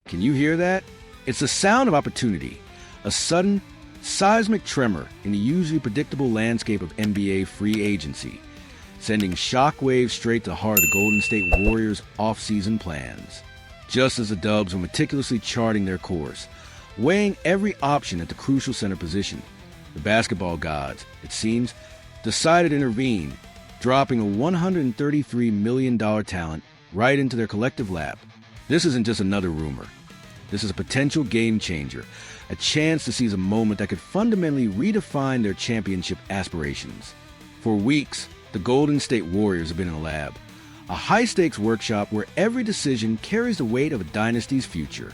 Can you hear that? It's the sound of opportunity, a sudden, seismic tremor in the usually predictable landscape of NBA free agency, sending shockwaves straight to the heart of the Golden State Warriors' offseason plans. Just as the Dubs were meticulously charting their course, weighing every option at the crucial center position, the basketball gods, it seems, decided to intervene, dropping a $133 million talent right into their collective lap. This isn't just another rumor. This is a potential game changer, a chance to seize a moment that could fundamentally redefine their championship aspirations. For weeks, the Golden State Warriors have been in a lab, a high-stakes workshop where every decision carries the weight of a dynasty's future.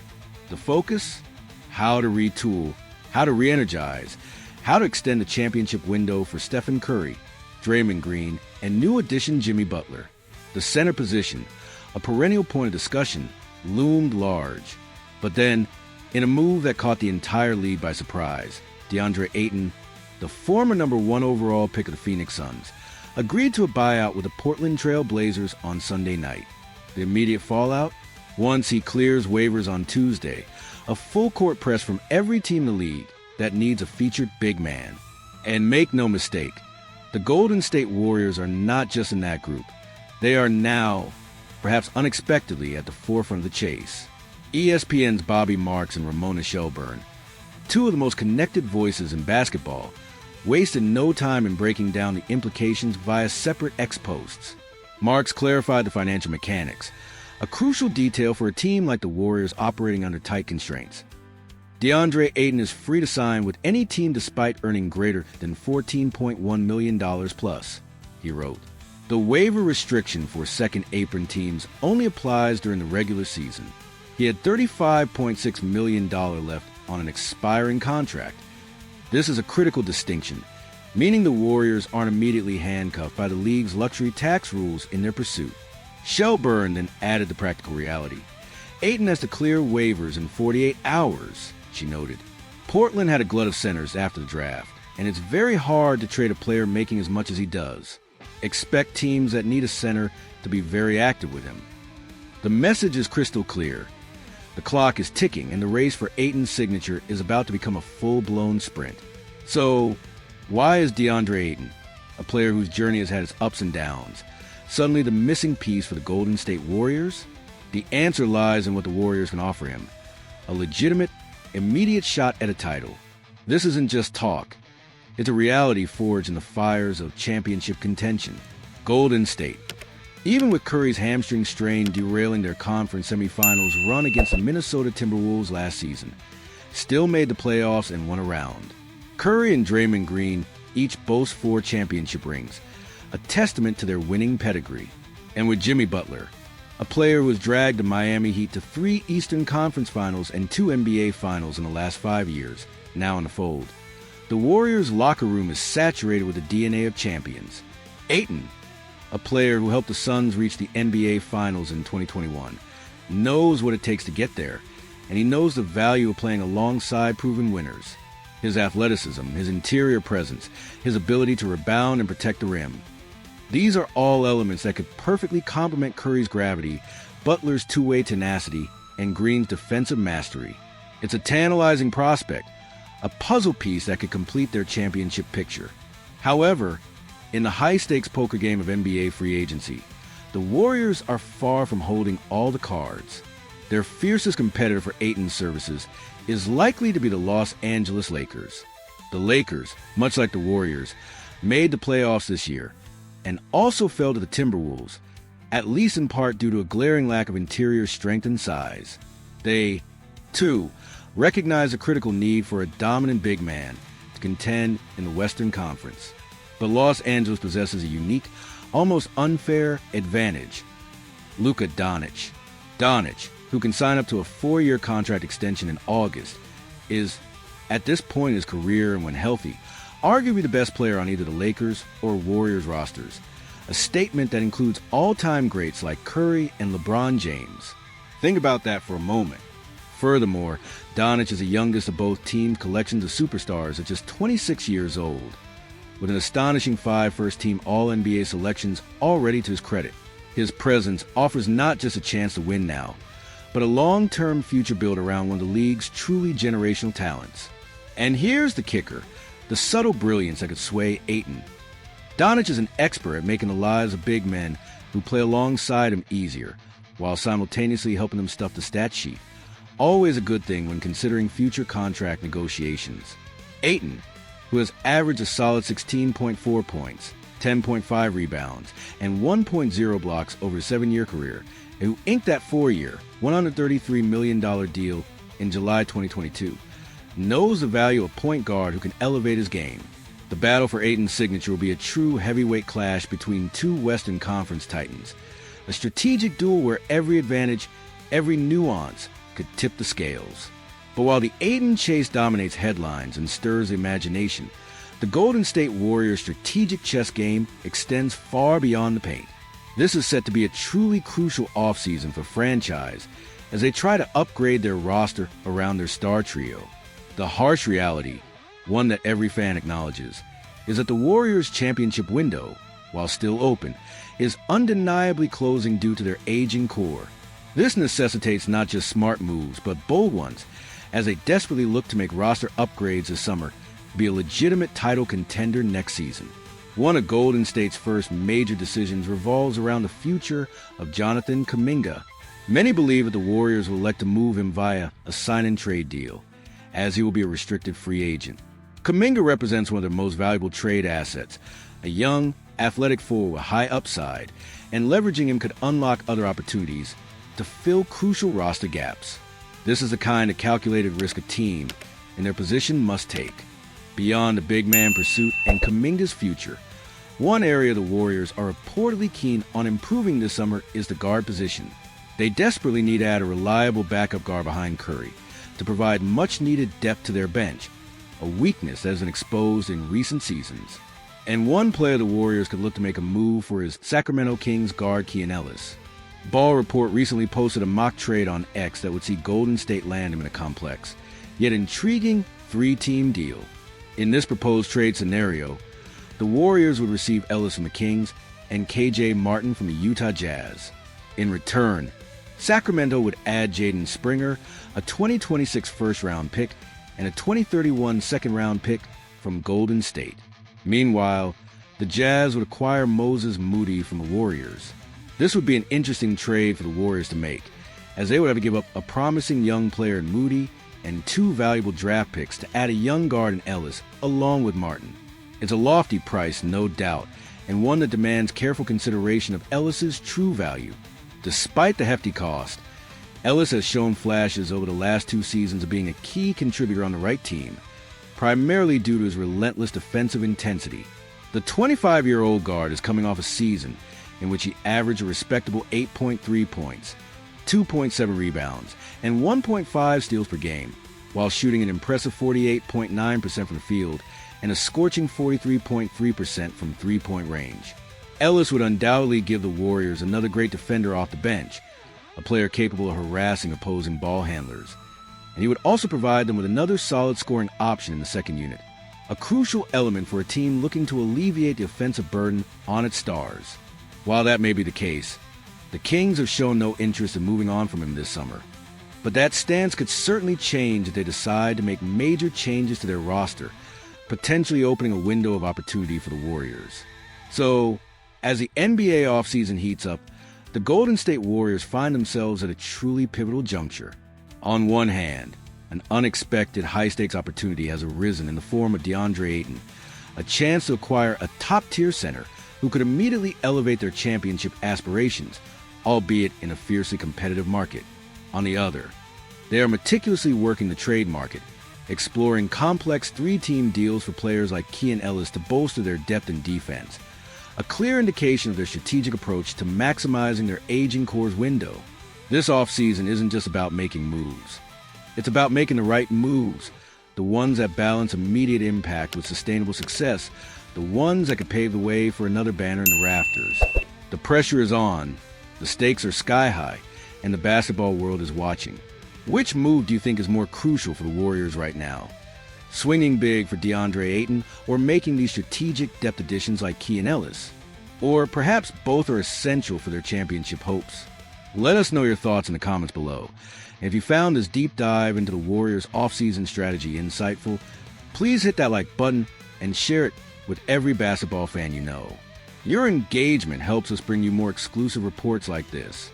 The focus? How to retool, how to re-energize, how to extend the championship window for Stephen Curry, Draymond Green, and new addition Jimmy Butler. The center position, a perennial point of discussion, loomed large. But then, in a move that caught the entire league by surprise, DeAndre Ayton, the former number 1 overall pick of the Phoenix Suns, agreed to a buyout with the Portland Trail Blazers on Sunday night. The immediate fallout? Once he clears waivers on Tuesday, a full-court press from every team in the league that needs a featured big man. And make no mistake, the Golden State Warriors are not just in that group. They are now, perhaps unexpectedly, at the forefront of the chase. ESPN's Bobby Marks and Ramona Shelburne, two of the most connected voices in basketball, wasted no time in breaking down the implications via separate ex-posts. Marks clarified the financial mechanics, a crucial detail for a team like the Warriors operating under tight constraints. DeAndre Ayton is free to sign with any team despite earning greater than $14.1 million plus, he wrote. The waiver restriction for second apron teams only applies during the regular season. He had $35.6 million left on an expiring contract. This is a critical distinction, meaning the Warriors aren't immediately handcuffed by the league's luxury tax rules in their pursuit. Shelburne then added the practical reality. Ayton has to clear waivers in 48 hours, she noted. Portland had a glut of centers after the draft, and it's very hard to trade a player making as much as he does. Expect teams that need a center to be very active with him. The message is crystal clear. The clock is ticking, and the race for Ayton's signature is about to become a full-blown sprint. So, why is DeAndre Ayton, a player whose journey has had its ups and downs, suddenly the missing piece for the Golden State Warriors? The answer lies in what the Warriors can offer him. A legitimate, immediate shot at a title. This isn't just talk. It's a reality forged in the fires of championship contention. Golden State, even with Curry's hamstring strain derailing their conference semifinals run against the Minnesota Timberwolves last season, still made the playoffs and won a round. Curry and Draymond Green each boast 4 championship rings, a testament to their winning pedigree. And with Jimmy Butler, a player who has dragged the Miami Heat to 3 Eastern Conference Finals and 2 NBA Finals in the last 5 years, now in the fold. The Warriors' locker room is saturated with the DNA of champions. Ayton, a player who helped the Suns reach the NBA Finals in 2021, knows what it takes to get there, and he knows the value of playing alongside proven winners. His athleticism, his interior presence, his ability to rebound and protect the rim. These are all elements that could perfectly complement Curry's gravity, Butler's two-way tenacity, and Green's defensive mastery. It's a tantalizing prospect, a puzzle piece that could complete their championship picture. However, in the high-stakes poker game of NBA free agency, the Warriors are far from holding all the cards. Their fiercest competitor for Ayton's services is likely to be the Los Angeles Lakers. The Lakers, much like the Warriors, made the playoffs this year and also fell to the Timberwolves, at least in part due to a glaring lack of interior strength and size. They, too, recognize the critical need for a dominant big man to contend in the Western Conference. But Los Angeles possesses a unique, almost unfair advantage. Luka Doncic. Doncic, who can sign up to a 4-year contract extension in August, is, at this point in his career and when healthy, arguably the best player on either the Lakers or Warriors rosters, a statement that includes all-time greats like Curry and LeBron James. Think about that for a moment. Furthermore, Doncic is the youngest of both teams' collections of superstars at just 26 years old, with an astonishing 5 first-team All-NBA selections already to his credit. His presence offers not just a chance to win now, but a long-term future built around one of the league's truly generational talents. And here's the kicker, the subtle brilliance that could sway Ayton. Doncic is an expert at making the lives of big men who play alongside him easier, while simultaneously helping them stuff the stat sheet. Always a good thing when considering future contract negotiations. Ayton, who has averaged a solid 16.4 points, 10.5 rebounds, and 1.0 blocks over his 7-year career, and who inked that 4-year, $133 million deal in July 2022, knows the value of a point guard who can elevate his game. The battle for Ayton's signature will be a true heavyweight clash between two Western Conference titans, a strategic duel where every advantage, every nuance could tip the scales. But while the Ayton chase dominates headlines and stirs the imagination, the Golden State Warriors' strategic chess game extends far beyond the paint. This is set to be a truly crucial offseason for franchise as they try to upgrade their roster around their star trio. The harsh reality, one that every fan acknowledges, is that the Warriors' championship window, while still open, is undeniably closing due to their aging core. This necessitates not just smart moves, but bold ones, as they desperately look to make roster upgrades this summer to be a legitimate title contender next season. One of Golden State's first major decisions revolves around the future of Jonathan Kuminga. Many believe that the Warriors will elect to move him via a sign-and-trade deal, as he will be a restricted free agent. Kuminga represents one of their most valuable trade assets, a young, athletic forward with high upside, and leveraging him could unlock other opportunities to fill crucial roster gaps. This is the kind of calculated risk a team in their position must take. Beyond the big man pursuit and Kuminga's future, one area the Warriors are reportedly keen on improving this summer is the guard position. They desperately need to add a reliable backup guard behind Curry to provide much-needed depth to their bench, a weakness that has been exposed in recent seasons. And one player the Warriors could look to make a move for is Sacramento Kings guard Keon Ellis. Ball Report recently posted a mock trade on X that would see Golden State land him in a complex, yet intriguing 3-team deal. In this proposed trade scenario, the Warriors would receive Ellis from the Kings and KJ Martin from the Utah Jazz. In return, Sacramento would add Jaden Springer, a 2026 first-round pick, and a 2031 second-round pick from Golden State. Meanwhile, the Jazz would acquire Moses Moody from the Warriors. This would be an interesting trade for the Warriors to make, as they would have to give up a promising young player in Moody and 2 valuable draft picks to add a young guard in Ellis along with Martin. It's a lofty price, no doubt, and one that demands careful consideration of Ellis's true value. Despite the hefty cost, Ellis has shown flashes over the last 2 seasons of being a key contributor on the right team, primarily due to his relentless defensive intensity. The 25-year-old guard is coming off a season in which he averaged a respectable 8.3 points, 2.7 rebounds, and 1.5 steals per game, while shooting an impressive 48.9% from the field and a scorching 43.3% from three-point range. Ellis would undoubtedly give the Warriors another great defender off the bench, a player capable of harassing opposing ball handlers, and he would also provide them with another solid scoring option in the second unit, a crucial element for a team looking to alleviate the offensive burden on its stars. While that may be the case, the Kings have shown no interest in moving on from him this summer. But that stance could certainly change if they decide to make major changes to their roster, potentially opening a window of opportunity for the Warriors. So, as the NBA offseason heats up, the Golden State Warriors find themselves at a truly pivotal juncture. On one hand, an unexpected high-stakes opportunity has arisen in the form of DeAndre Ayton, a chance to acquire a top-tier center who could immediately elevate their championship aspirations, albeit in a fiercely competitive market. On the other, they are meticulously working the trade market, exploring complex 3-team deals for players like Keon Ellis to bolster their depth and defense, a clear indication of their strategic approach to maximizing their aging core's window. This offseason isn't just about making moves. It's about making the right moves, the ones that balance immediate impact with sustainable success, the ones that could pave the way for another banner in the rafters. The pressure is on, the stakes are sky high, and the basketball world is watching. Which move do you think is more crucial for the Warriors right now? Swinging big for DeAndre Ayton, or making these strategic depth additions like Keon Ellis? Or perhaps both are essential for their championship hopes? Let us know your thoughts in the comments below. If you found this deep dive into the Warriors' offseason strategy insightful, please hit that like button and share it with every basketball fan you know. Your engagement helps us bring you more exclusive reports like this.